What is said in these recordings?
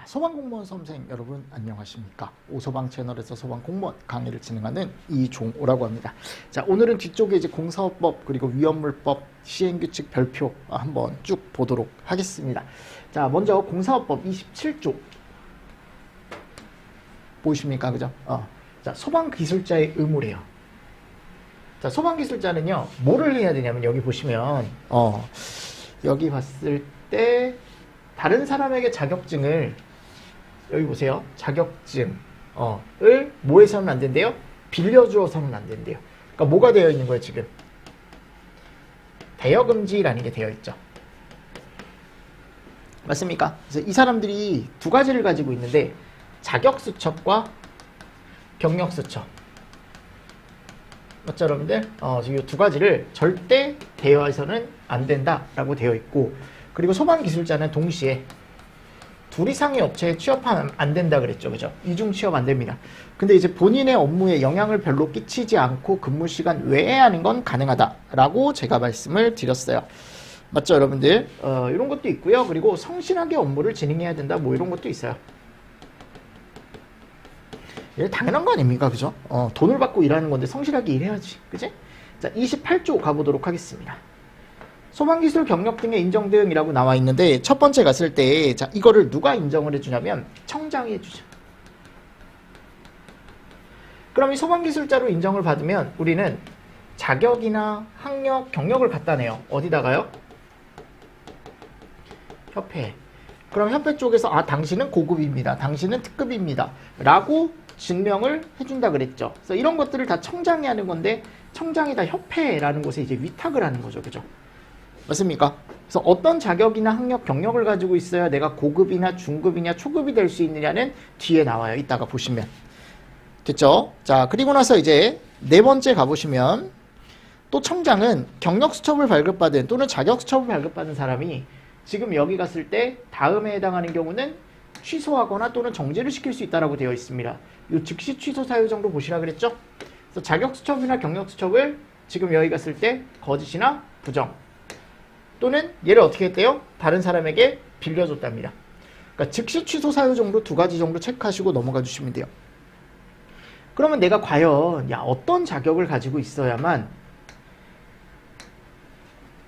소방공무원 수험생 여러분 안녕하십니까? 오소방 채널에서 소방공무원 강의를 진행하는 이종호라고 합니다. 자, 오늘은 뒤쪽에 이제 공사업법 그리고 위험물법 시행규칙 별표 한번 쭉 보도록 하겠습니다. 자, 먼저 공사업법 27조 보이십니까? 그죠? 자, 소방기술자의 의무래요. 자, 소방기술자는요, 뭐를 해야 되냐면 여기 보시면 여기 봤을 때 다른 사람에게 자격증을 여기 보세요. 자격증을 뭐 해서는 안 된대요? 빌려주어서는 안 된대요. 그러니까 뭐가 되어 있는 거예요, 지금? 대여금지라는 게 되어 있죠. 맞습니까? 그래서 이 사람들이 두 가지를 가지고 있는데 자격수첩과 경력수첩. 맞죠, 여러분들? 지금 이 두 가지를 절대 대여해서는 안 된다라고 되어 있고, 그리고 소방기술자는 동시에 둘 이상의 업체에 취업하면 안 된다 그랬죠. 그죠? 이중 취업 안 됩니다. 근데 이제 본인의 업무에 영향을 별로 끼치지 않고 근무 시간 외에 하는 건 가능하다라고 제가 말씀을 드렸어요. 맞죠, 여러분들? 이런 것도 있고요. 그리고 성실하게 업무를 진행해야 된다. 뭐 이런 것도 있어요. 이게 당연한 거 아닙니까? 그죠? 돈을 받고 일하는 건데 성실하게 일해야지. 그지? 자, 28조 가보도록 하겠습니다. 소방기술 경력 등의 인정 등이라고 나와 있는데 첫 번째 갔을 때 자, 이거를 누가 인정을 해주냐면 청장이 해주죠. 그럼 이 소방기술자로 인정을 받으면 우리는 자격이나 학력, 경력을 갖다 내요. 어디다가요? 협회. 그럼 협회 쪽에서 당신은 고급입니다. 당신은 특급입니다. 라고 증명을 해준다 그랬죠. 그래서 이런 것들을 다 청장이 하는 건데 청장이 다 협회라는 곳에 이제 위탁을 하는 거죠. 그죠? 맞습니까? 그래서 어떤 자격이나 학력, 경력을 가지고 있어야 내가 고급이나 중급이냐 초급이 될 수 있느냐는 뒤에 나와요. 이따가 보시면. 됐죠? 자, 그리고 나서 이제 네 번째 가보시면 또 청장은 경력수첩을 발급받은 또는 자격수첩을 발급받은 사람이 지금 여기 갔을 때 다음에 해당하는 경우는 취소하거나 또는 정지를 시킬 수 있다고 되어 있습니다. 이 즉시 취소 사유 정도 보시라 그랬죠? 그래서 자격수첩이나 경력수첩을 지금 여기 갔을 때 거짓이나 부정 또는 얘를 어떻게 했대요? 다른 사람에게 빌려줬답니다. 그러니까 즉시 취소 사유 정도 두 가지 정도 체크하시고 넘어가 주시면 돼요. 그러면 내가 과연 어떤 자격을 가지고 있어야만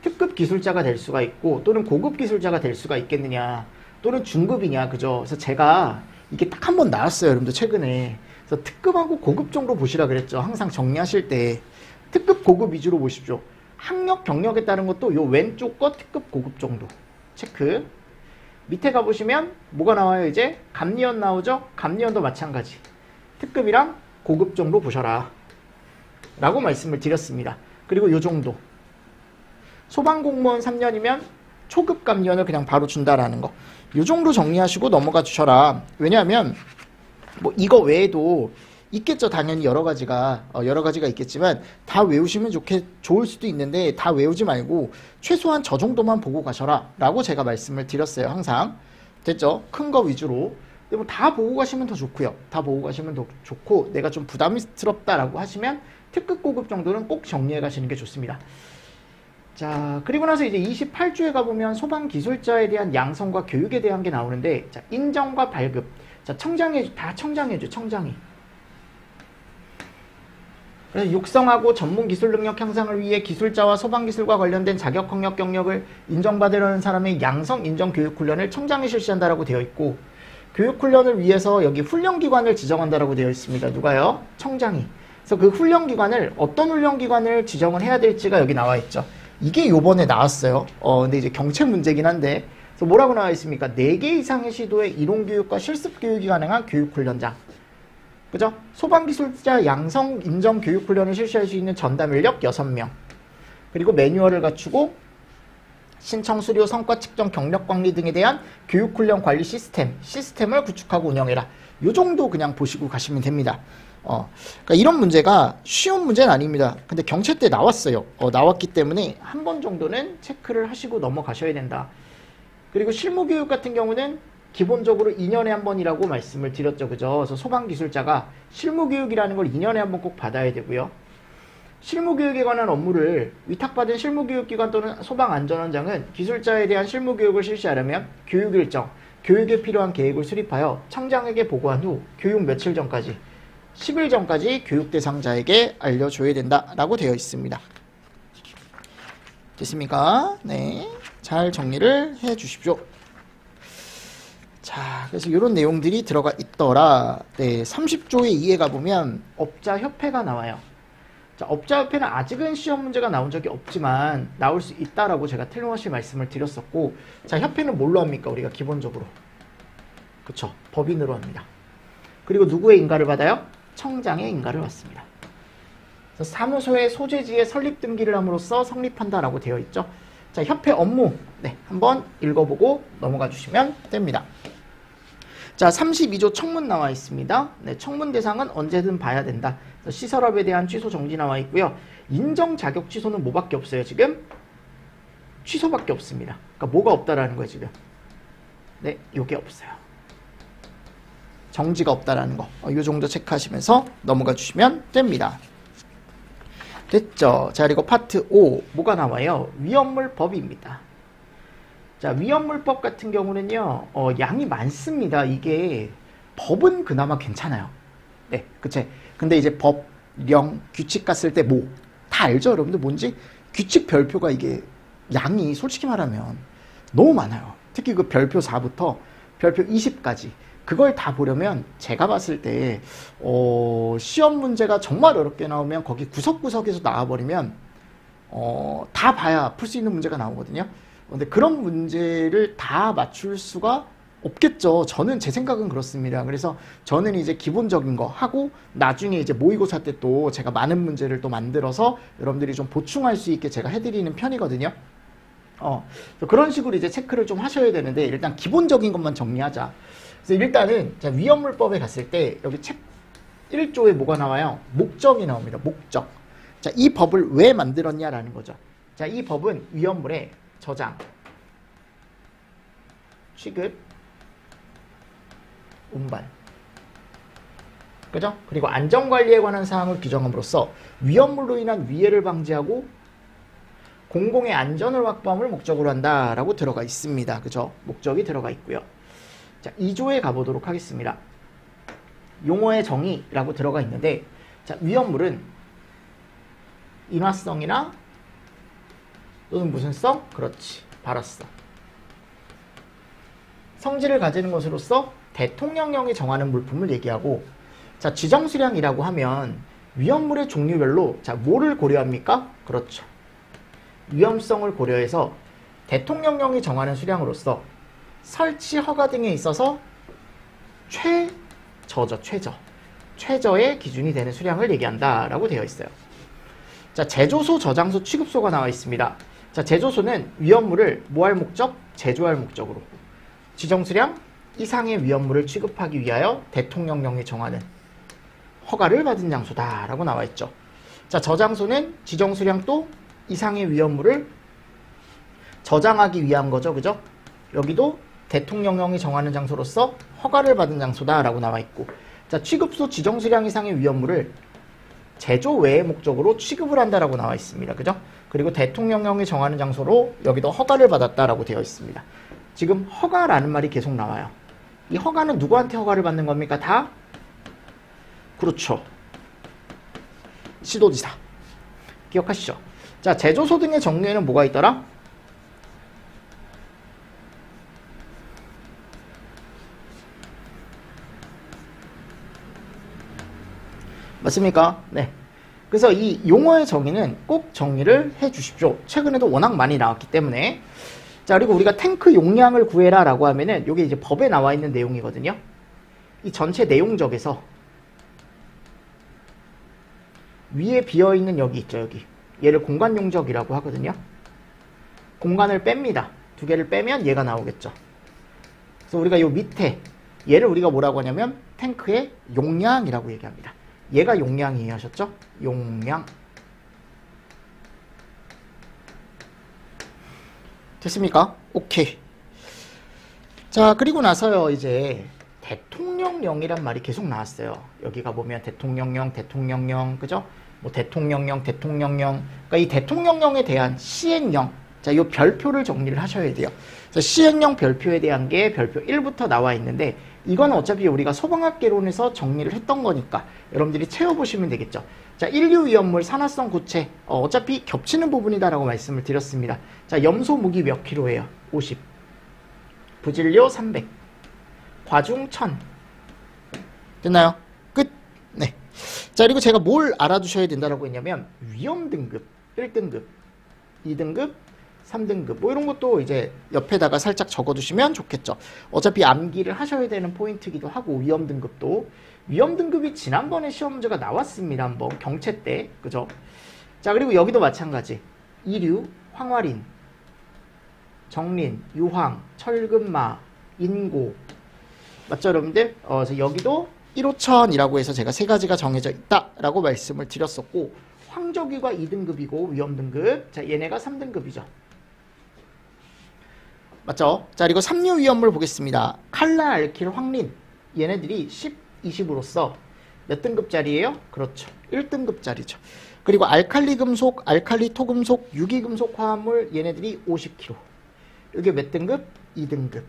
특급 기술자가 될 수가 있고 또는 고급 기술자가 될 수가 있겠느냐 또는 중급이냐. 그죠? 그래서 제가 이게 딱 한 번 나왔어요, 여러분들 최근에. 그래서 특급하고 고급 정도 보시라 그랬죠. 항상 정리하실 때 특급 고급 위주로 보십시오. 학력, 경력에 따른 것도 요 왼쪽 거 특급 고급 정도 체크. 밑에 가보시면 뭐가 나와요? 이제 감리원 나오죠? 감리원도 마찬가지. 특급이랑 고급 정도 보셔라 라고 말씀을 드렸습니다. 그리고 요 정도. 소방공무원 3년이면 초급 감리원을 그냥 바로 준다라는 거. 요 정도 정리하시고 넘어가 주셔라. 왜냐하면 뭐 이거 외에도 있겠죠. 당연히 여러 가지가 있겠지만 다 외우시면 좋을 수도 있는데 다 외우지 말고 최소한 저 정도만 보고 가셔라 라고 제가 말씀을 드렸어요. 항상. 됐죠? 큰 거 위주로. 근데 뭐 다 보고 가시면 더 좋고요. 다 보고 가시면 더 좋고 내가 좀 부담스럽다라고 하시면 특급 고급 정도는 꼭 정리해 가시는 게 좋습니다. 자, 그리고 나서 이제 28조에 가보면 소방기술자에 대한 양성과 교육에 대한 게 나오는데 자, 인정과 발급. 자, 다 청장해줘. 청장이. 그래서 육성하고 전문 기술 능력 향상을 위해 기술자와 소방기술과 관련된 자격, 학력, 경력을 인정받으려는 사람의 양성, 인정, 교육 훈련을 청장이 실시한다라고 되어 있고 교육 훈련을 위해서 여기 훈련기관을 지정한다라고 되어 있습니다. 누가요? 청장이. 그래서 그 훈련기관을 어떤 훈련기관을 지정을 해야 될지가 여기 나와 있죠. 이게 요번에 나왔어요. 근데 이제 경책 문제긴 한데 그래서 뭐라고 나와 있습니까? 4개 이상의 시도의 이론교육과 실습교육이 가능한 교육훈련장. 그죠? 소방기술자 양성 인정 교육훈련을 실시할 수 있는 전담 인력 6명. 그리고 매뉴얼을 갖추고 신청 수료 성과 측정 경력 관리 등에 대한 교육훈련 관리 시스템을 구축하고 운영해라. 요 정도 그냥 보시고 가시면 됩니다. 그러니까 이런 문제가 쉬운 문제는 아닙니다. 근데 경채 때 나왔어요. 나왔기 때문에 한 번 정도는 체크를 하시고 넘어가셔야 된다. 그리고 실무교육 같은 경우는 기본적으로 2년에 한 번이라고 말씀을 드렸죠. 그죠? 그래서 소방기술자가 실무교육이라는 걸 2년에 한 번 꼭 받아야 되고요. 실무교육에 관한 업무를 위탁받은 실무교육기관 또는 소방안전원장은 기술자에 대한 실무교육을 실시하려면 교육일정, 교육에 필요한 계획을 수립하여 청장에게 보고한 후 교육 며칠 전까지 10일 전까지 교육 대상자에게 알려줘야 된다라고 되어 있습니다. 됐습니까? 네, 잘 정리를 해 주십시오. 자, 그래서 이런 내용들이 들어가 있더라. 네, 30조의 2에 가보면 업자협회가 나와요. 자, 업자협회는 아직은 시험 문제가 나온 적이 없지만 나올 수 있다라고 제가 틀림없이 말씀을 드렸었고, 자, 협회는 뭘로 합니까? 우리가 기본적으로. 그쵸, 법인으로 합니다. 그리고 누구의 인가를 받아요? 청장의 인가를 받습니다. 그래서 사무소의 소재지에 설립 등기를 함으로써 성립한다라고 되어 있죠. 자, 협회 업무, 네, 한번 읽어보고 넘어가 주시면 됩니다. 자, 32조 청문 나와 있습니다. 네, 청문 대상은 언제든 봐야 된다. 시설업에 대한 취소 정지 나와 있고요. 인정 자격 취소는 뭐밖에 없어요, 지금? 취소밖에 없습니다. 그러니까 뭐가 없다라는 거예요, 지금. 네, 요게 없어요. 정지가 없다라는 거. 요 정도 체크하시면서 넘어가 주시면 됩니다. 됐죠? 자, 그리고 파트 5, 뭐가 나와요? 위험물법입니다. 자, 위험물법 같은 경우는요, 양이 많습니다. 이게 법은 그나마 괜찮아요. 네, 그치? 근데 이제 법, 령, 규칙 갔을 때 뭐, 다 알죠? 여러분들 뭔지? 규칙 별표가 이게 양이 솔직히 말하면 너무 많아요. 특히 그 별표 4부터 별표 20까지. 그걸 다 보려면 제가 봤을 때 시험 문제가 정말 어렵게 나오면 거기 구석구석에서 나와버리면 다 봐야 풀 수 있는 문제가 나오거든요. 근데 그런 문제를 다 맞출 수가 없겠죠. 저는 제 생각은 그렇습니다. 그래서 저는 이제 기본적인 거 하고 나중에 이제 모의고사 때 또 제가 많은 문제를 또 만들어서 여러분들이 좀 보충할 수 있게 제가 해드리는 편이거든요. 그런 식으로 이제 체크를 좀 하셔야 되는데 일단 기본적인 것만 정리하자. 그래서 일단은 자, 위험물법에 갔을 때 여기 책 1조에 뭐가 나와요? 목적이 나옵니다. 목적. 자, 이 법을 왜 만들었냐라는 거죠. 자, 이 법은 위험물의 저장, 취급, 운반, 그죠? 그리고 안전관리에 관한 사항을 규정함으로써 위험물로 인한 위해를 방지하고 공공의 안전을 확보함을 목적으로 한다라고 들어가 있습니다. 그죠? 목적이 들어가 있고요. 자, 2조에 가보도록 하겠습니다. 용어의 정의라고 들어가 있는데, 자, 위험물은 인화성이나 또는 무슨 성? 그렇지, 발화성. 성질을 가지는 것으로서 대통령령이 정하는 물품을 얘기하고, 자, 지정수량이라고 하면 위험물의 종류별로 자, 뭐를 고려합니까? 그렇죠. 위험성을 고려해서 대통령령이 정하는 수량으로서 설치 허가 등에 있어서 최저의 기준이 되는 수량을 얘기한다라고 되어 있어요. 자, 제조소, 저장소, 취급소가 나와 있습니다. 자, 제조소는 위험물을 뭐 할 목적? 제조할 목적으로. 지정수량 이상의 위험물을 취급하기 위하여 대통령령이 정하는 허가를 받은 장소다라고 나와 있죠. 자, 저장소는 지정수량 또 이상의 위험물을 저장하기 위한 거죠. 그죠? 여기도 대통령령이 정하는 장소로서 허가를 받은 장소다라고 나와 있고, 자, 취급소 지정수량 이상의 위험물을 제조 외의 목적으로 취급을 한다라고 나와 있습니다. 그죠? 그리고 대통령령이 정하는 장소로 여기도 허가를 받았다라고 되어 있습니다. 지금 허가라는 말이 계속 나와요. 이 허가는 누구한테 허가를 받는 겁니까? 다? 그렇죠. 시도지사. 기억하시죠? 자, 제조소 등의 정리에는 뭐가 있더라? 맞습니까? 네. 그래서 이 용어의 정의는 꼭 정리를 해 주십시오. 최근에도 워낙 많이 나왔기 때문에. 자, 그리고 우리가 탱크 용량을 구해라 라고 하면은 이게 이제 법에 나와 있는 내용이거든요. 이 전체 내용적에서 위에 비어있는 여기 있죠, 여기. 얘를 공간 용적이라고 하거든요. 공간을 뺍니다. 두 개를 빼면 얘가 나오겠죠. 그래서 우리가 요 밑에 얘를 우리가 뭐라고 하냐면 탱크의 용량이라고 얘기합니다. 얘가 용량이에요, 하셨죠? 용량. 됐습니까? 오케이. 자, 그리고 나서요, 이제 대통령령이란 말이 계속 나왔어요. 여기가 보면 대통령령, 그죠? 뭐 대통령령. 그러니까 이 대통령령에 대한 시행령, 자, 요 별표를 정리를 하셔야 돼요. 그래서 시행령 별표에 대한 게 별표 1부터 나와 있는데 이건 어차피 우리가 소방학개론에서 정리를 했던 거니까 여러분들이 채워보시면 되겠죠. 자, 인류위험물, 산화성 고체 어차피 겹치는 부분이다라고 말씀을 드렸습니다. 자, 염소 무기 몇 킬로예요? 50. 부질료 300. 과중 1000. 됐나요? 끝. 네. 자, 그리고 제가 뭘 알아두셔야 된다라고 했냐면 위험 등급 1등급, 2등급, 3등급 뭐 이런 것도 이제 옆에다가 살짝 적어두시면 좋겠죠. 어차피 암기를 하셔야 되는 포인트이기도 하고 위험 등급도 위험 등급이 지난번에 시험 문제가 나왔습니다. 한번 경채 때 그죠? 자, 그리고 여기도 마찬가지 이류, 황화린, 정린, 유황, 철금마, 인고 맞죠 여러분들? 그래서 여기도 1호천이라고 해서 제가 세 가지가 정해져 있다라고 말씀을 드렸었고 황저기가 2등급이고 위험 등급 자 얘네가 3등급이죠. 맞죠? 자, 그리고 삼류 위험물 보겠습니다. 칼라, 알킬, 황린 얘네들이 10, 20으로서 몇 등급짜리예요? 그렇죠. 1등급짜리죠. 그리고 알칼리 금속, 알칼리 토금속, 유기금속 화합물 얘네들이 50kg. 이게 몇 등급? 2등급.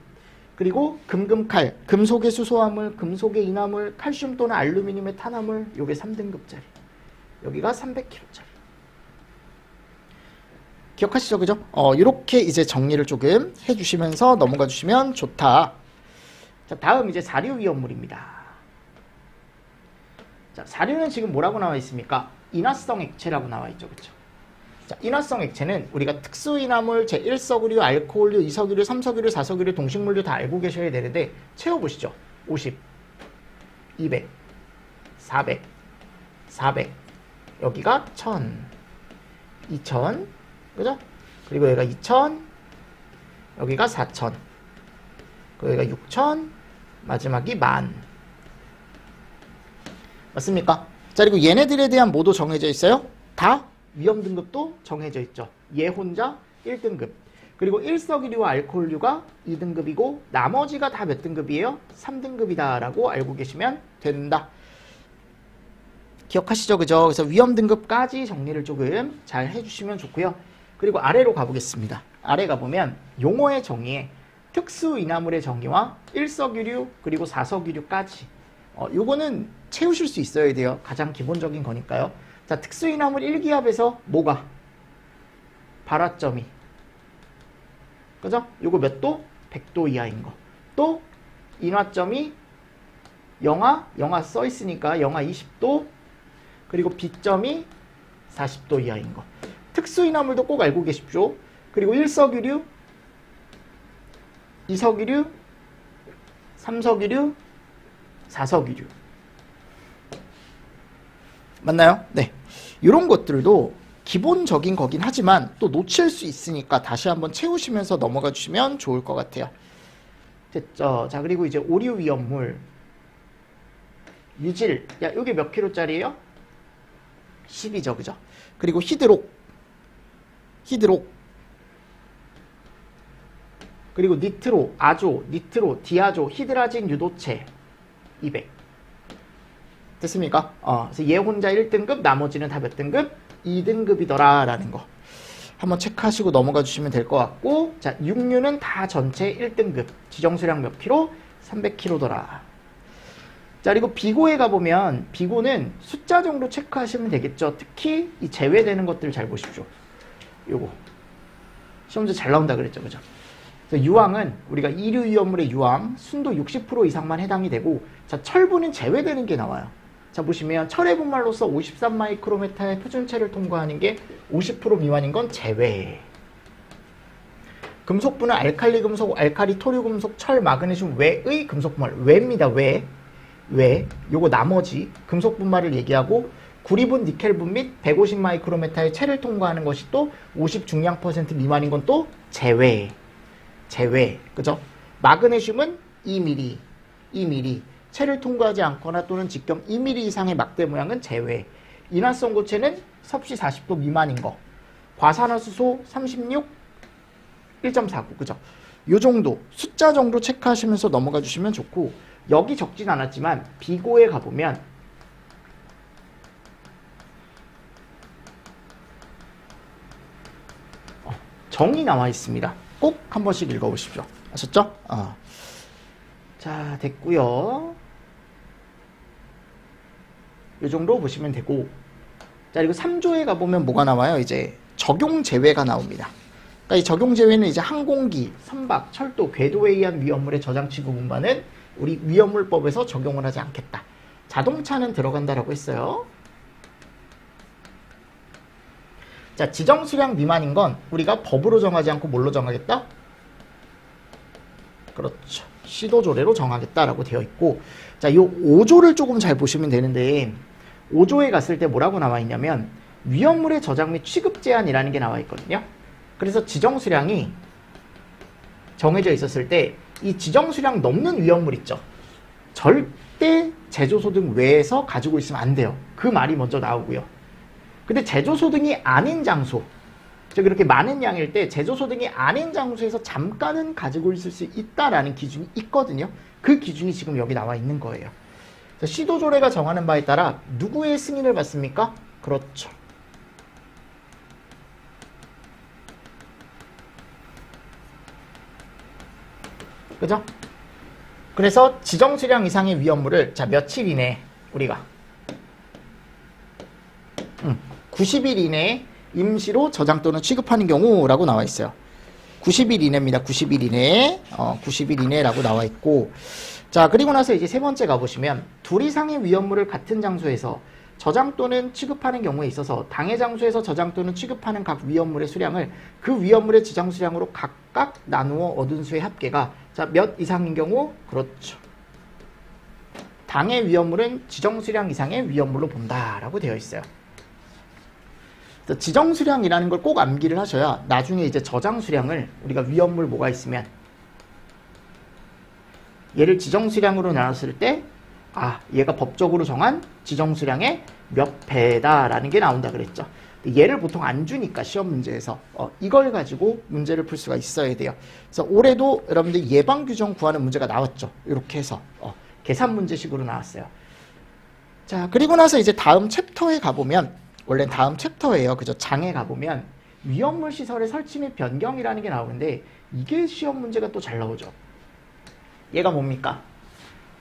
그리고 금금칼, 금속의 수소화물, 금속의 인화물, 칼슘 또는 알루미늄의 탄화물 요게 3등급짜리. 여기가 300kg짜리. 기억하시죠? 그죠? 이렇게 이제 정리를 조금 해주시면서 넘어가 주시면 좋다. 자, 다음 이제 사류 위험물입니다. 자, 사류는 지금 뭐라고 나와 있습니까? 인화성 액체라고 나와 있죠. 그쵸? 자, 인화성 액체는 우리가 특수인화물, 제1석유류, 알코올류, 2석유류, 3석유류, 4석유류, 동식물류 다 알고 계셔야 되는데 채워보시죠. 50, 200, 400, 400 여기가 1000, 2000 그죠? 그리고 여기가 2000 여기가 4000 여기가 6000 마지막이 10,000 맞습니까? 자, 그리고 얘네들에 대한 뭐도 정해져 있어요? 다 위험 등급도 정해져 있죠. 얘 혼자 1등급 그리고 1석유류와 알코올류가 2등급이고 나머지가 다 몇 등급이에요? 3등급이다 라고 알고 계시면 된다. 기억하시죠? 그죠? 그래서 위험 등급까지 정리를 조금 잘 해주시면 좋고요. 그리고 아래로 가보겠습니다. 아래 가보면 용어의 정의에 특수인화물의 정의와 1석유류 그리고 4석유류까지 요거는 채우실 수 있어야 돼요. 가장 기본적인 거니까요. 자, 특수인화물 1기압에서 뭐가? 발화점이 그죠? 요거 몇 도? 100도 이하인 거. 또 인화점이 영하 써 있으니까 영하 20도 그리고 B점이 40도 이하인 거. 특수인화물도 꼭 알고 계십시오. 그리고 1석유류, 2석유류, 3석유류, 4석유류. 맞나요? 네. 이런 것들도 기본적인 거긴 하지만 또 놓칠 수 있으니까 다시 한번 채우시면서 넘어가 주시면 좋을 것 같아요. 됐죠? 자, 그리고 이제 오류 위험물. 유질. 야, 요게 몇 킬로짜리예요? 10이죠. 그죠? 그리고 히드록. 그리고 니트로, 아조, 니트로, 디아조, 히드라진 유도체 200. 됐습니까? 그래서 얘 혼자 1등급, 나머지는 다 몇 등급? 2등급이더라 라는 거 한번 체크하시고 넘어가 주시면 될 것 같고 자, 육류는 다 전체 1등급 지정수량 몇 킬로? 300kg더라. 자, 그리고 비고에 가보면 비고는 숫자 정도 체크하시면 되겠죠. 특히 이 제외되는 것들을 잘 보십시오. 요거 시험지 잘 나온다 그랬죠. 그죠? 그래서 유황은 우리가 이류 위험물의 유황 순도 60% 이상만 해당이 되고 자, 철분은 제외되는 게 나와요. 자, 보시면 철의 분말로서 53마이크로메타의 표준체를 통과하는 게 50% 미만인 건 제외. 금속분은 알칼리 금속, 알칼리 토류 금속, 철, 마그네슘 외의 금속 분말. 외입니다. 외. 요거 나머지 금속 분말을 얘기하고 구리분, 니켈분 및 150마이크로메타의 체를 통과하는 것이 또 50 중량 % 미만인 건 또 제외. 그죠? 마그네슘은 2mm. 체를 통과하지 않거나 또는 직경 2mm 이상의 막대 모양은 제외. 인화성 고체는 섭씨 40도 미만인 거. 과산화수소 36, 1.49. 그죠? 요 정도 숫자 정도 체크하시면서 넘어가 주시면 좋고 여기 적진 않았지만 비고에 가보면 정의 나와 있습니다. 꼭 한 번씩 읽어보십시오. 아셨죠? 자, 됐고요. 이 정도 보시면 되고, 자, 그리고 3조에 가보면 뭐가 나와요? 이제 적용 제외가 나옵니다. 그러니까 이 적용 제외는 이제 항공기, 선박, 철도, 궤도에 의한 위험물의 저장 취급 운반은 우리 위험물법에서 적용을 하지 않겠다. 자동차는 들어간다라고 했어요. 자, 지정 수량 미만인 건 우리가 법으로 정하지 않고 뭘로 정하겠다? 그렇죠. 시도조례로 정하겠다라고 되어 있고, 자, 이 5조를 조금 잘 보시면 되는데, 5조에 갔을 때 뭐라고 나와 있냐면 위험물의 저장 및 취급 제한이라는 게 나와 있거든요. 그래서 지정 수량이 정해져 있었을 때 이 지정 수량 넘는 위험물 있죠. 절대 제조소 등 외에서 가지고 있으면 안 돼요. 그 말이 먼저 나오고요. 근데 제조소 등이 아닌 장소, 즉 이렇게 많은 양일 때 제조소 등이 아닌 장소에서 잠깐은 가지고 있을 수 있다라는 기준이 있거든요. 그 기준이 지금 여기 나와 있는 거예요. 시도조례가 정하는 바에 따라 누구의 승인을 받습니까? 그렇죠. 그죠? 그래서 지정 수량 이상의 위험물을 자 며칠 이내에 우리가 90일 이내에 임시로 저장 또는 취급하는 경우라고 나와 있어요. 90일 이내입니다. 90일 이내에 90일 이내라고 나와 있고, 자, 그리고 나서 이제 세 번째 가보시면 둘 이상의 위험물을 같은 장소에서 저장 또는 취급하는 경우에 있어서 당해 장소에서 저장 또는 취급하는 각 위험물의 수량을 그 위험물의 지정 수량으로 각각 나누어 얻은 수의 합계가 자, 몇 이상인 경우? 그렇죠. 당해 위험물은 지정 수량 이상의 위험물로 본다라고 되어 있어요. 그래서 지정 수량이라는 걸 꼭 암기를 하셔야 나중에 이제 저장 수량을 우리가 위험물 뭐가 있으면 얘를 지정 수량으로 나눴을 때 얘가 법적으로 정한 지정 수량의 몇 배다라는 게 나온다 그랬죠. 얘를 보통 안 주니까 시험 문제에서 이걸 가지고 문제를 풀 수가 있어야 돼요. 그래서 올해도 여러분들 예방 규정 구하는 문제가 나왔죠. 이렇게 해서 계산 문제식으로 나왔어요. 자, 그리고 나서 이제 다음 챕터에 가보면 원래 다음 챕터예요. 그죠? 장에 가보면 위험물 시설의 설치 및 변경이라는 게 나오는데 이게 시험 문제가 또 잘 나오죠. 얘가 뭡니까?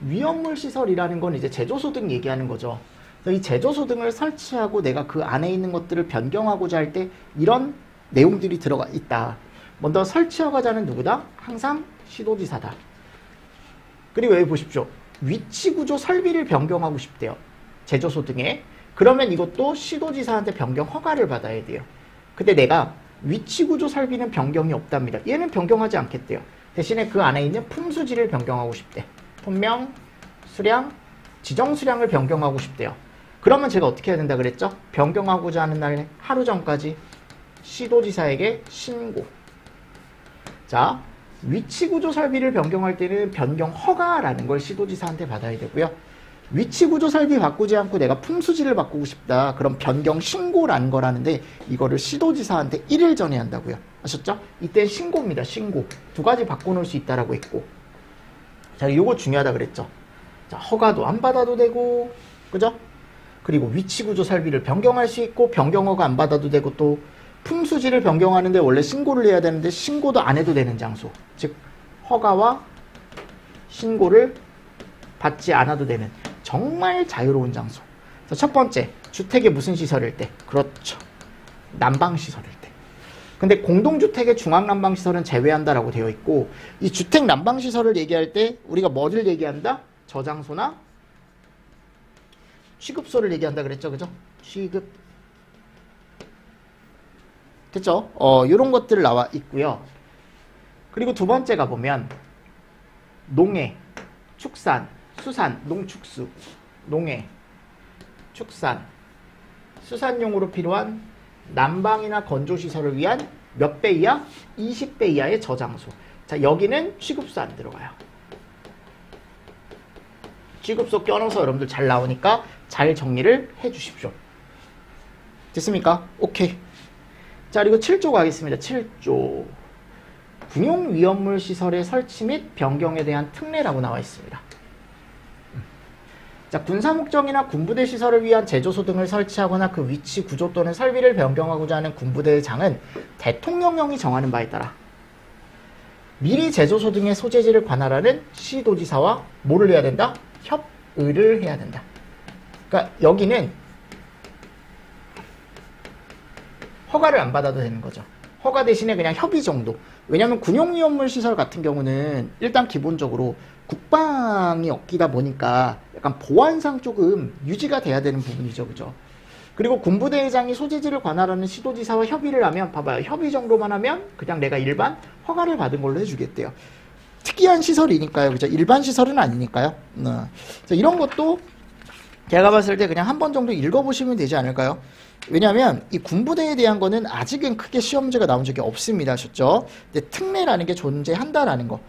위험물 시설이라는 건 이제 제조소 등 얘기하는 거죠. 그래서 이 제조소 등을 설치하고 내가 그 안에 있는 것들을 변경하고자 할 때 이런 내용들이 들어가 있다. 먼저 설치허가자는 누구다? 항상 시도지사다. 그리고 여기 보십시오. 위치구조 설비를 변경하고 싶대요. 제조소 등에. 그러면 이것도 시도지사한테 변경 허가를 받아야 돼요. 근데 내가 위치구조 설비는 변경이 없답니다. 얘는 변경하지 않겠대요. 대신에 그 안에 있는 품수지를 변경하고 싶대. 품명, 수량, 지정 수량을 변경하고 싶대요. 그러면 제가 어떻게 해야 된다 그랬죠? 변경하고자 하는 날 하루 전까지 시도지사에게 신고. 자, 위치구조 설비를 변경할 때는 변경 허가라는 걸 시도지사한테 받아야 되고요. 위치구조 설비 바꾸지 않고 내가 품수지를 바꾸고 싶다. 그럼 변경 신고라는 거라는데 이거를 시도지사한테 1일 전에 한다고요. 아셨죠? 이때 신고입니다. 신고. 두 가지 바꿔놓을 수 있다라고 했고. 자, 요거 중요하다 그랬죠. 자, 허가도 안 받아도 되고, 그죠? 그리고 위치구조 설비를 변경할 수 있고, 변경허가 안 받아도 되고, 또 품수지를 변경하는데 원래 신고를 해야 되는데 신고도 안 해도 되는 장소. 즉, 허가와 신고를 받지 않아도 되는 정말 자유로운 장소. 그래서 첫 번째, 주택의 무슨 시설일 때? 그렇죠. 난방시설일 때. 근데 공동주택의 중앙난방시설은 제외한다라고 되어 있고, 이 주택 난방시설을 얘기할 때 우리가 뭐를 얘기한다? 저장소나 취급소를 얘기한다 그랬죠. 그죠? 취급. 됐죠? 이런 것들 나와 있고요. 그리고 두 번째 가보면 농해, 축산, 수산, 농축수, 농해, 축산, 수산용으로 필요한 난방이나 건조시설을 위한 몇 배 이하? 20배 이하의 저장소. 자, 여기는 취급소 안 들어가요. 취급소 껴넣어서 여러분들 잘 나오니까 잘 정리를 해 주십시오. 됐습니까? 오케이. 자, 그리고 7조 가겠습니다. 7조. 군용위험물 시설의 설치 및 변경에 대한 특례라고 나와 있습니다. 자, 군사 목적이나 군부대 시설을 위한 제조소 등을 설치하거나 그 위치, 구조 또는 설비를 변경하고자 하는 군부대장은 대통령령이 정하는 바에 따라 미리 제조소 등의 소재지를 관할하는 시도지사와 뭐를 해야 된다? 협의를 해야 된다. 그러니까 여기는 허가를 안 받아도 되는 거죠. 허가 대신에 그냥 협의 정도. 왜냐하면 군용위험물 시설 같은 경우는 일단 기본적으로 국방이 엮이다 보니까 약간 보안상 조금 유지가 돼야 되는 부분이죠. 그죠? 그리고 군부대장이 소재지를 관할하는 시도지사와 협의를 하면 봐봐요. 협의 정도만 하면 그냥 내가 일반 허가를 받은 걸로 해주겠대요. 특이한 시설이니까요. 그죠? 일반 시설은 아니니까요. 이런 것도 제가 봤을 때 그냥 한 번 정도 읽어보시면 되지 않을까요? 왜냐하면 이 군부대에 대한 거는 아직은 크게 시험지가 나온 적이 없습니다. 아셨죠? 근데 특례라는 게 존재한다라는 거.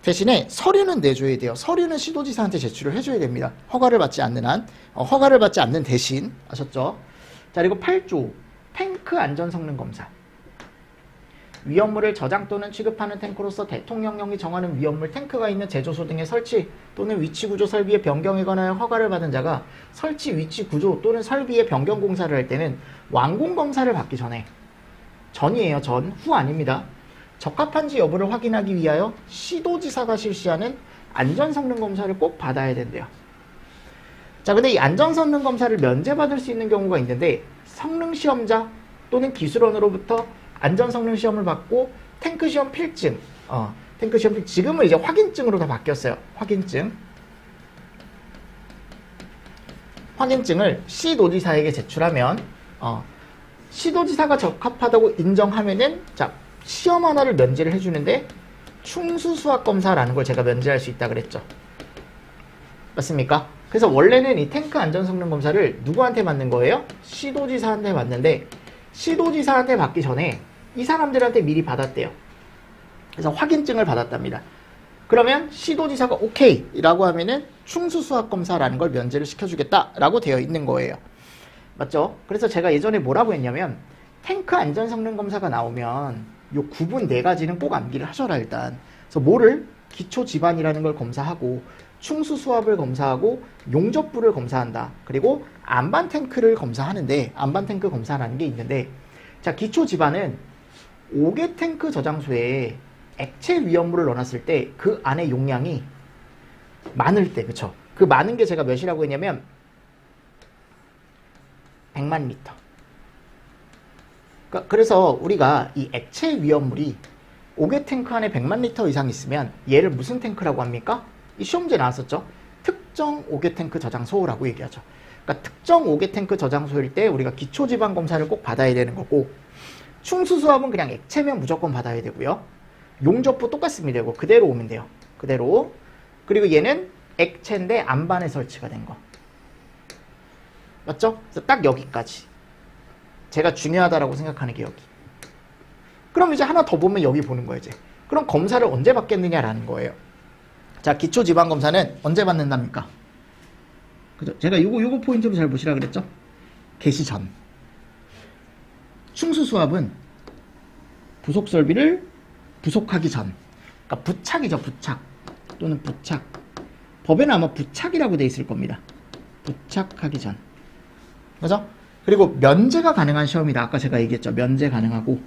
대신에 서류는 내줘야 돼요. 서류는 시도지사한테 제출을 해줘야 됩니다. 허가를 받지 않는 한. 허가를 받지 않는 대신. 아셨죠? 자, 그리고 8조. 탱크 안전 성능 검사. 위험물을 저장 또는 취급하는 탱크로서 대통령령이 정하는 위험물 탱크가 있는 제조소 등의 설치 또는 위치 구조 설비의 변경에 관하여 허가를 받은 자가 설치 위치 구조 또는 설비의 변경 공사를 할 때는 완공 검사를 받기 전이에요. 후 아닙니다. 적합한지 여부를 확인하기 위하여 시도지사가 실시하는 안전성능 검사를 꼭 받아야 된대요. 자, 근데 이 안전성능 검사를 면제받을 수 있는 경우가 있는데 성능시험자 또는 기술원으로부터 안전성능 시험을 받고 탱크시험 필증, 탱크시험 필증, 지금은 이제 확인증으로 다 바뀌었어요. 확인증을 시도지사에게 제출하면, 시도지사가 적합하다고 인정하면은, 자, 시험 하나를 면제를 해주는데, 충수수학검사라는 걸 제가 면제할 수 있다 그랬죠. 맞습니까? 그래서 원래는 이 탱크 안전성능 검사를 누구한테 받는 거예요? 시도지사한테 받는데, 시도지사한테 받기 전에 이 사람들한테 미리 받았대요. 그래서 확인증을 받았답니다. 그러면 시도지사가 오케이 라고 하면은 충수수학검사라는 걸 면제를 시켜주겠다라고 되어 있는 거예요. 맞죠? 그래서 제가 예전에 뭐라고 했냐면 탱크 안전성능검사가 나오면 요 구분 4가지는 꼭 암기를 하셔라 일단. 그래서 뭐를? 기초지반이라는 걸 검사하고 충수수압을 검사하고 용접부를 검사한다. 그리고 안반탱크를 검사하는데 안반탱크 검사라는 게 있는데 자, 기초지반은 5개 탱크 저장소에 액체 위험물을 넣어놨을 때 그 안에 용량이 많을 때, 그쵸? 그 많은 게 제가 몇이라고 했냐면 100만 리터. 그래서 우리가 이 액체 위험물이 5개 탱크 안에 100만 리터 이상 있으면 얘를 무슨 탱크라고 합니까? 이 시험지에 나왔었죠? 특정 5개 탱크 저장소라고 얘기하죠. 그러니까 특정 5개 탱크 저장소일 때 우리가 기초지반 검사를 꼭 받아야 되는 거고 충수수압은 그냥 액체면 무조건 받아야 되고요. 용접부 똑같습니다. 이거 그대로 오면 돼요. 그대로. 그리고 얘는 액체인데 안반에 설치가 된 거. 맞죠? 그래서 딱 여기까지. 제가 중요하다라고 생각하는 게 여기. 그럼 이제 하나 더 보면 여기 보는 거예요, 이제. 그럼 검사를 언제 받겠느냐라는 거예요. 자, 기초지반검사는 언제 받는답니까? 그죠? 제가 요거 포인트로 잘 보시라 그랬죠? 개시 전. 충수수압은 부속설비를 부속하기 전. 그러니까 부착이죠, 부착. 또는 부착. 법에는 아마 부착이라고 돼 있을 겁니다. 부착하기 전. 그죠? 그리고 면제가 가능한 시험이다. 아까 제가 얘기했죠. 면제 가능하고.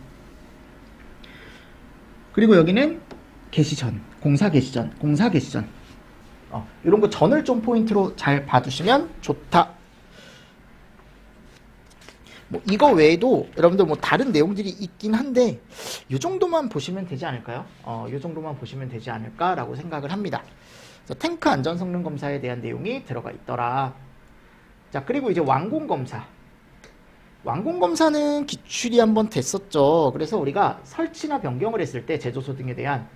그리고 여기는 개시 전. 공사 개시 전. 공사 개시 전. 이런 거 전을 좀 포인트로 잘 봐주시면 좋다. 뭐 이거 외에도 여러분들 뭐 다른 내용들이 있긴 한데 이 정도만 보시면 되지 않을까요? 이 정도만 보시면 되지 않을까라고 생각을 합니다. 그래서 탱크 안전 성능 검사에 대한 내용이 들어가 있더라. 자, 그리고 이제 완공 검사. 완공 검사는 기출이 한번 됐었죠. 그래서 우리가 설치나 변경을 했을 때 제조소 등에 대한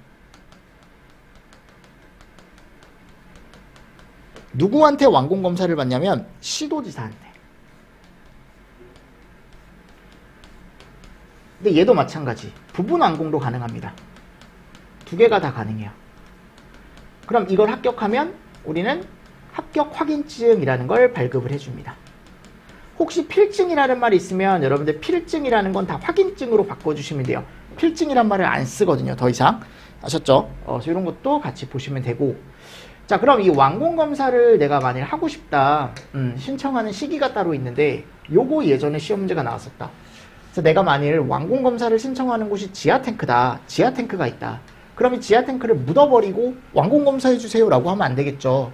누구한테 완공 검사를 받냐면 시도지사한테. 근데 얘도 마찬가지. 부분 완공도 가능합니다. 2개가 다 가능해요. 그럼 이걸 합격하면 우리는 합격 확인증이라는 걸 발급을 해줍니다. 혹시 필증이라는 말이 있으면 여러분들 필증이라는 건 다 확인증으로 바꿔주시면 돼요. 필증이란 말을 안 쓰거든요. 더 이상. 아셨죠? 그래서 이런 것도 같이 보시면 되고. 자, 그럼 이 완공검사를 내가 만일 하고 싶다. 신청하는 시기가 따로 있는데 요거 예전에 시험 문제가 나왔었다. 그래서 내가 만일 완공검사를 신청하는 곳이 지하탱크다. 지하탱크가 있다. 그럼 이 지하탱크를 묻어버리고 완공검사 해주세요 라고 하면 안 되겠죠.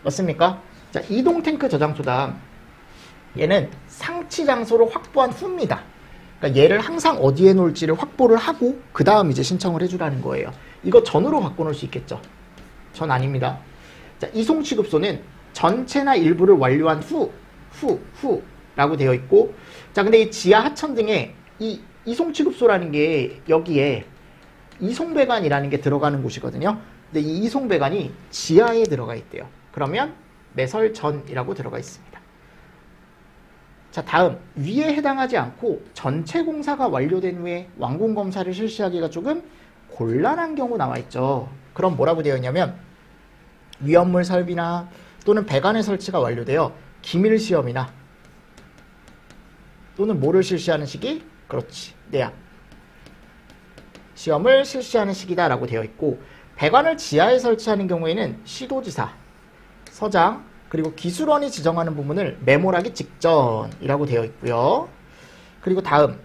맞습니까? 자, 이동탱크 저장소다. 얘는 상치 장소를 확보한 후입니다. 그러니까 얘를 항상 어디에 놓을지를 확보를 하고 그 다음 이제 신청을 해주라는 거예요. 이거 전으로 바꿔놓을 수 있겠죠. 전 아닙니다. 자, 이송 취급소는 전체나 일부를 완료한 후라고 되어 있고, 자, 근데 이 지하 하천 등에 이 이송 취급소라는 게 여기에 이송배관이라는 게 들어가는 곳이거든요. 근데 이 이송배관이 지하에 들어가 있대요. 그러면 매설 전이라고 들어가 있습니다. 자, 다음 위에 해당하지 않고 전체 공사가 완료된 후에 완공검사를 실시하기가 조금 곤란한 경우 나와 있죠. 그럼 뭐라고 되어 있냐면 위험물 설비나 또는 배관의 설치가 완료되어 기밀시험이나 또는 뭐를 실시하는 시기? 그렇지, 내야 시험을 실시하는 시기다 라고 되어 있고, 배관을 지하에 설치하는 경우에는 시도지사, 서장, 그리고 기술원이 지정하는 부분을 매몰하기 직전이라고 되어 있고요. 그리고 다음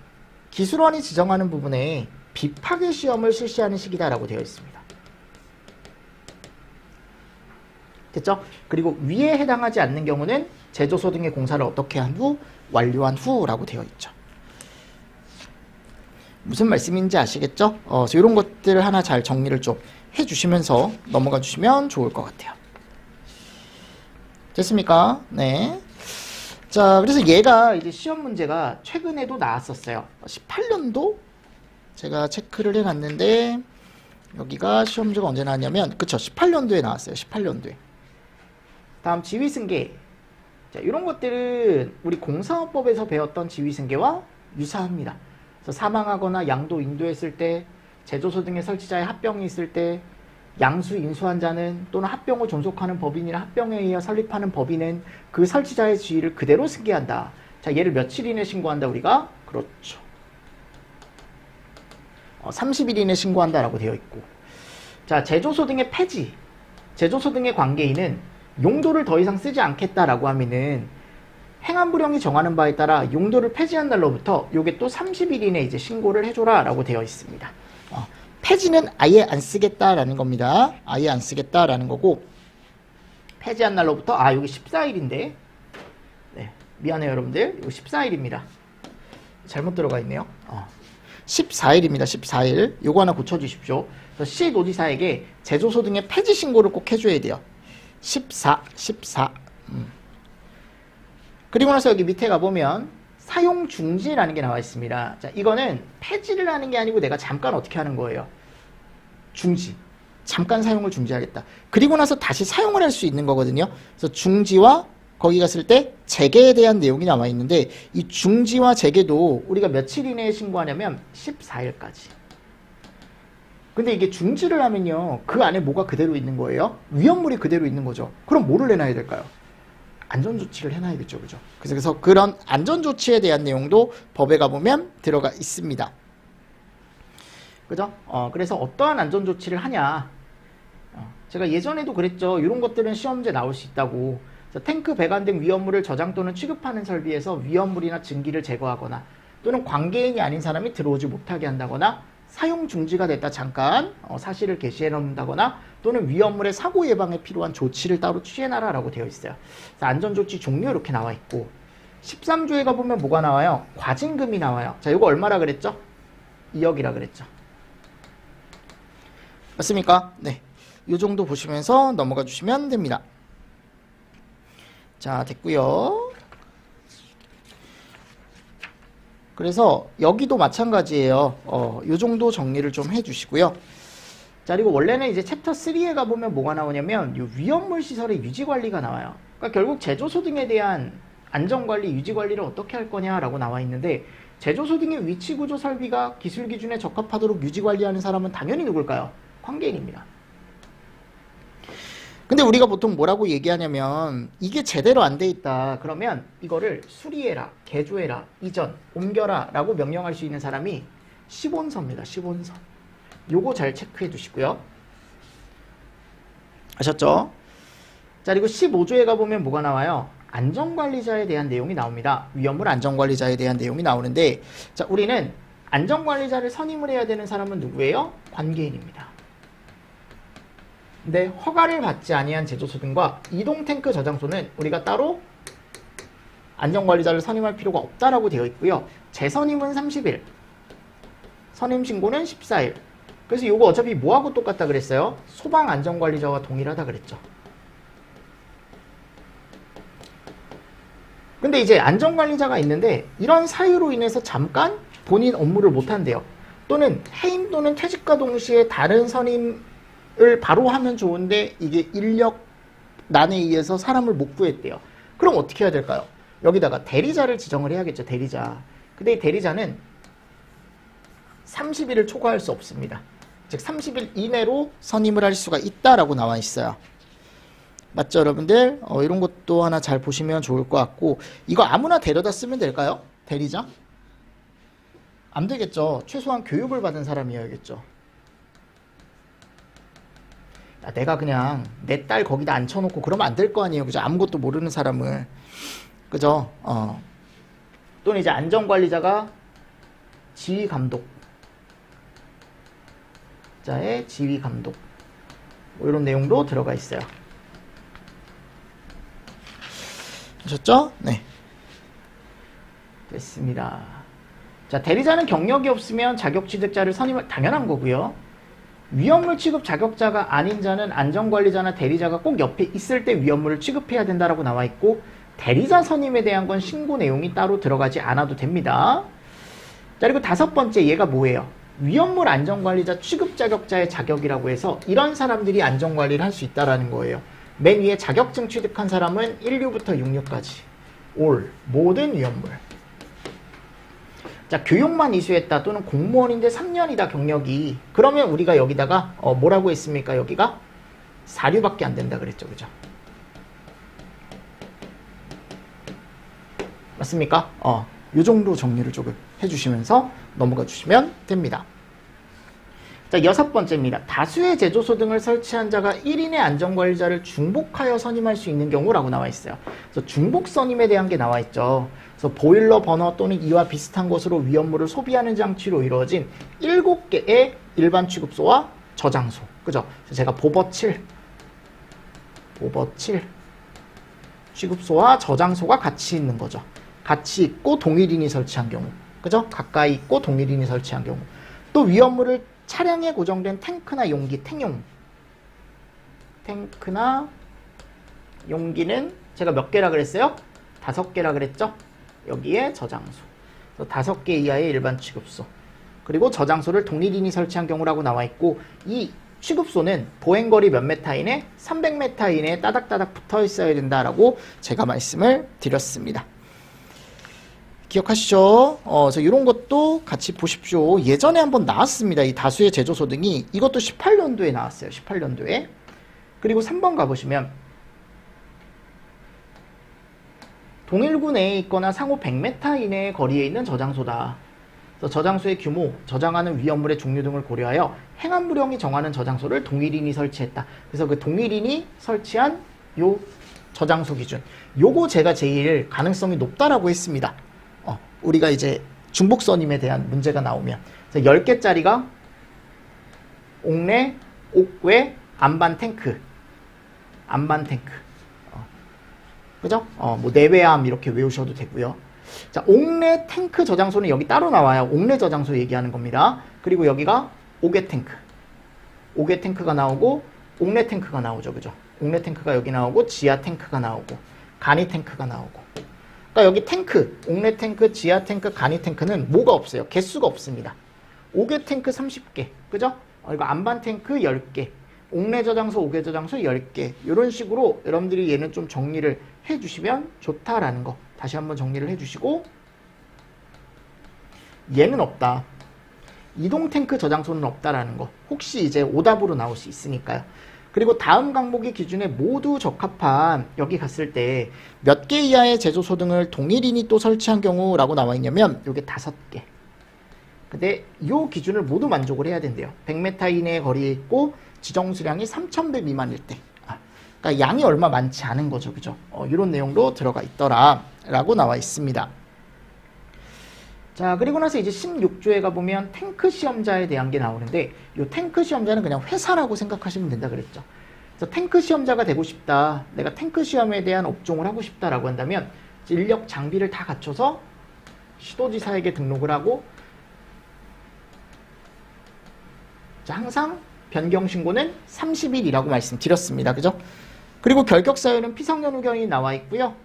기술원이 지정하는 부분에 비파괴 시험을 실시하는 시기다라고 되어 있습니다. 됐죠? 그리고 위에 해당하지 않는 경우는 제조소 등의 공사를 어떻게 한 후? 완료한 후라고 되어 있죠. 무슨 말씀인지 아시겠죠? 그래서 이런 것들을 하나 잘 정리를 좀 해주시면서 넘어가 주시면 좋을 것 같아요. 됐습니까? 네. 자, 그래서 얘가 이제 시험 문제가 최근에도 나왔었어요. 18년도? 제가 체크를 해놨는데, 여기가 시험 문제가 언제 나왔냐면, 그쵸, 18년도에 나왔어요. 18년도에. 다음 지휘승계. 자, 이런 것들은 우리 공사업법에서 배웠던 지휘승계와 유사합니다. 그래서 사망하거나 양도 인도했을 때, 제조소 등의 설치자의 합병이 있을 때, 양수 인수한 자는 또는 합병을 존속하는 법인이나 합병에 의해 설립하는 법인은 그 설치자의 지위를 그대로 승계한다. 자, 얘를 며칠 이내에 신고한다 우리가? 그렇죠. 30일 이내에 신고한다라고 되어 있고. 자, 제조소 등의 폐지, 제조소 등의 관계인은 용도를 더 이상 쓰지 않겠다라고 하면은 행안부령이 정하는 바에 따라 용도를 폐지한 날로부터 요게 또 30일 이내에 이제 신고를 해줘라 라고 되어 있습니다. 폐지는 아예 안 쓰겠다라는 겁니다. 아예 안 쓰겠다라는 거고, 폐지한 날로부터, 여기 14일인데, 네, 미안해요 여러분들, 이거 14일입니다. 잘못 들어가 있네요. 14일입니다. 14일. 요거 하나 고쳐주십시오. 그래서 시노지사에게 제조소 등의 폐지 신고를 꼭 해줘야 돼요. 14. 그리고 나서 여기 밑에 가보면 사용 중지라는 게 나와 있습니다. 자, 이거는 폐지를 하는 게 아니고 내가 잠깐 어떻게 하는 거예요? 중지. 잠깐 사용을 중지하겠다. 그리고 나서 다시 사용을 할 수 있는 거거든요. 그래서 중지와 거기 갔을 때 재개에 대한 내용이 나와 있는데, 이 중지와 재개도 우리가 며칠 이내에 신고하냐면 14일까지. 근데 이게 중지를 하면요, 그 안에 뭐가 그대로 있는 거예요? 위험물이 그대로 있는 거죠. 그럼 뭐를 해놔야 될까요? 안전조치를 해놔야겠죠. 그죠? 그래서 그런 안전조치에 대한 내용도 법에 가보면 들어가 있습니다. 그죠? 그래서 어떠한 안전조치를 하냐. 제가 예전에도 그랬죠. 이런 것들은 시험 문제 나올 수 있다고. 탱크, 배관 등 위험물을 저장 또는 취급하는 설비에서 위험물이나 증기를 제거하거나 또는 관계인이 아닌 사람이 들어오지 못하게 한다거나 사용 중지가 됐다 잠깐 사실을 게시해 놓는다거나 또는 위험물의 사고 예방에 필요한 조치를 따로 취해놔라 라고 되어 있어요. 안전조치 종류 이렇게 나와 있고, 13조에 가보면 뭐가 나와요? 과징금이 나와요. 자, 이거 얼마라 그랬죠? 2억이라 그랬죠. 맞습니까? 네. 이 정도 보시면서 넘어가 주시면 됩니다. 자, 됐고요. 그래서 여기도 마찬가지예요. 이 정도 정리를 좀 해주시고요. 자, 그리고 원래는 이제 챕터 3에 가보면 뭐가 나오냐면 이 위험물 시설의 유지관리가 나와요. 그러니까 결국 제조소 등에 대한 안전관리, 유지관리를 어떻게 할 거냐라고 나와 있는데, 제조소 등의 위치구조 설비가 기술 기준에 적합하도록 유지관리하는 사람은 당연히 누굴까요? 관계인입니다. 근데 우리가 보통 뭐라고 얘기하냐면, 이게 제대로 안 돼 있다 그러면 이거를 수리해라, 개조해라, 이전, 옮겨라 라고 명령할 수 있는 사람이 시본서입니다. 시본서. 요거 잘 체크해 두시고요. 아셨죠? 자, 그리고 15조에 가보면 뭐가 나와요? 안전관리자에 대한 내용이 나옵니다. 위험물 안전관리자에 대한 내용이 나오는데, 자, 우리는 안전관리자를 선임을 해야 되는 사람은 누구예요? 관계인입니다. 근데 허가를 받지 아니한 제조소 등과 이동탱크 저장소는 우리가 따로 안전관리자를 선임할 필요가 없다라고 되어 있고요. 재선임은 30일, 선임신고는 14일. 그래서 이거 어차피 뭐하고 똑같다 그랬어요? 소방안전관리자와 동일하다 그랬죠. 근데 이제 안전관리자가 있는데 이런 사유로 인해서 잠깐 본인 업무를 못한대요. 또는 해임 또는 퇴직과 동시에 다른 선임을 바로 하면 좋은데 이게 인력난에 의해서 사람을 못 구했대요. 그럼 어떻게 해야 될까요? 여기다가 대리자를 지정을 해야겠죠. 대리자. 근데 이 대리자는 30일을 초과할 수 없습니다. 즉 30일 이내로 선임을 할 수가 있다라고 나와 있어요. 맞죠, 여러분들? 이런 것도 하나 잘 보시면 좋을 것 같고, 이거 아무나 데려다 쓰면 될까요? 대리자? 안 되겠죠. 최소한 교육을 받은 사람이어야겠죠. 야, 내가 그냥 내 딸 거기다 앉혀놓고 그러면 안 될 거 아니에요. 그죠? 아무것도 모르는 사람을. 그죠? 또는 이제 안전관리자가 지휘감독. 자의 지휘감독. 뭐 이런 내용도 들어가 있어요. 아셨죠? 네. 됐습니다. 자, 대리자는 경력이 없으면 자격 취득자를 선임할 당연한 거고요. 위험물 취급 자격자가 아닌 자는 안전관리자나 대리자가 꼭 옆에 있을 때 위험물을 취급해야 된다라고 나와 있고, 대리자 선임에 대한 건 신고 내용이 따로 들어가지 않아도 됩니다. 자, 그리고 5번째 얘가 뭐예요? 위험물 안전관리자 취급 자격자의 자격이라고 해서 이런 사람들이 안전관리를 할 수 있다라는 거예요. 맨 위에 자격증 취득한 사람은 1류부터 6류까지 올 모든 위험물. 자, 교육만 이수했다 또는 공무원인데 3년이다 경력이. 그러면 우리가 여기다가 뭐라고 했습니까? 여기가 4류밖에 안 된다 그랬죠. 그죠? 맞습니까? 요 정도 정리를 조금 해주시면서 넘어가 주시면 됩니다. 자, 6번째입니다. 다수의 제조소 등을 설치한 자가 1인의 안전관리자를 중복하여 선임할 수 있는 경우라고 나와 있어요. 그래서 중복 선임에 대한 게 나와 있죠. 그래서 보일러, 버너 또는 이와 비슷한 것으로 위험물을 소비하는 장치로 이루어진 7개의 일반 취급소와 저장소. 그죠? 그래서 제가 보버 7 취급소와 저장소가 같이 있는 거죠. 같이 있고 동일인이 설치한 경우. 그죠? 가까이 있고 동일인이 설치한 경우. 또 위험물을 차량에 고정된 탱크나 용기, 탱크나 용기는 제가 몇 개라 그랬어요? 5개라 그랬죠? 여기에 저장소. 5개 이하의 일반 취급소. 그리고 저장소를 동일인이 설치한 경우라고 나와 있고, 이 취급소는 보행거리 몇 메타 이내? 300m 이내에 따닥따닥 붙어 있어야 된다라고 제가 말씀을 드렸습니다. 기억하시죠? 그래서 이런 것도 같이 보십시오. 예전에 한번 나왔습니다. 이 다수의 제조소 등이. 이것도 18년도에 나왔어요. 18년도에. 그리고 3번 가보시면 동일구 내에 있거나 상호 100m 이내의 거리에 있는 저장소다. 그래서 저장소의 규모, 저장하는 위험물의 종류 등을 고려하여 행안부령이 정하는 저장소를 동일인이 설치했다. 그래서 그 동일인이 설치한 요 저장소 기준. 요거 제가 제일 가능성이 높다라고 했습니다. 우리가 이제 중복선임에 대한 문제가 나오면. 그래서 10개짜리가 옥내, 옥외, 안반 탱크. 그죠? 뭐 내외암 이렇게 외우셔도 되고요. 자, 옥내 탱크 저장소는 여기 따로 나와요. 옥내 저장소 얘기하는 겁니다. 그리고 여기가 옥외 탱크. 옥외 탱크가 나오고 옥내 탱크가 나오죠. 그죠? 옥내 탱크가 여기 나오고 지하 탱크가 나오고 간이 탱크가 나오고. 그러니까 여기 탱크, 옥내 탱크, 지하 탱크, 간이 탱크는 뭐가 없어요. 개수가 없습니다. 옥외 탱크 30개. 그죠? 이거 안반 탱크 10개. 옥내 저장소, 옥외 저장소 10개. 이런 식으로 여러분들이 얘는 좀 정리를 해주시면 좋다라는 거. 다시 한번 정리를 해주시고, 얘는 없다. 이동 탱크 저장소는 없다라는 거. 혹시 이제 오답으로 나올 수 있으니까요. 그리고 다음 항목의 기준에 모두 적합한, 여기 갔을 때 몇 개 이하의 제조소 등을 동일인이 또 설치한 경우라고 나와 있냐면 요게 5개. 근데 이 기준을 모두 만족을 해야 된대요. 100m 이내의 거리에 있고 지정수량이 3,000배 미만일 때. 그러니까 양이 얼마 많지 않은 거죠. 그죠? 이런 내용도 들어가 있더라 라고 나와 있습니다. 자, 그리고 나서 이제 16조에 가보면 탱크 시험자에 대한 게 나오는데 이 탱크 시험자는 그냥 회사라고 생각하시면 된다 그랬죠. 그래서 탱크 시험자가 되고 싶다. 내가 탱크 시험에 대한 업종을 하고 싶다라고 한다면 인력 장비를 다 갖춰서 시도지사에게 등록을 하고 자, 항상 변경 신고는 30일이라고 말씀드렸습니다. 그죠? 그리고 결격 사유는 피성년 의견이 나와 있고요.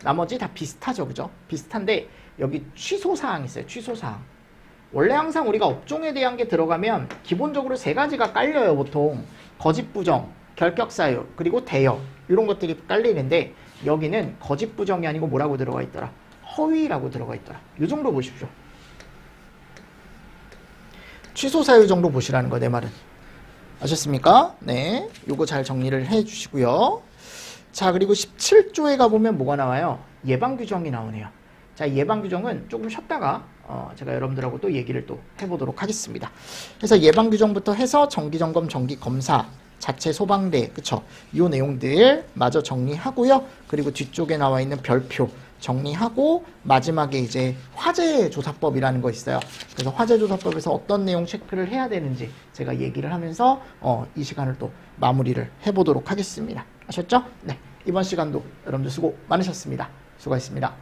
나머지 다 비슷하죠. 그죠? 비슷한데 여기 취소사항이 있어요. 취소사항. 원래 항상 우리가 업종에 대한 게 들어가면 기본적으로 세 가지가 깔려요. 보통 거짓 부정, 결격 사유, 그리고 대여 이런 것들이 깔리는데 여기는 거짓 부정이 아니고 뭐라고 들어가 있더라? 허위라고 들어가 있더라. 이 정도 보십시오. 취소 사유 정도 보시라는 거 내 말은. 아셨습니까? 네, 요거 잘 정리를 해 주시고요. 자, 그리고 17조에 가보면 뭐가 나와요? 예방 규정이 나오네요. 자, 예방 규정은 조금 쉬었다가 제가 여러분들하고 또 얘기를 또 해보도록 하겠습니다. 그래서 예방 규정부터 해서 정기 점검, 정기 검사, 자체 소방대, 그쵸? 이 내용들 마저 정리하고요. 그리고 뒤쪽에 나와 있는 별표 정리하고 마지막에 이제 화재조사법이라는 거 있어요. 그래서 화재조사법에서 어떤 내용 체크를 해야 되는지 제가 얘기를 하면서 이 시간을 또 마무리를 해보도록 하겠습니다. 아셨죠? 네, 이번 시간도 여러분들 수고 많으셨습니다. 수고하셨습니다.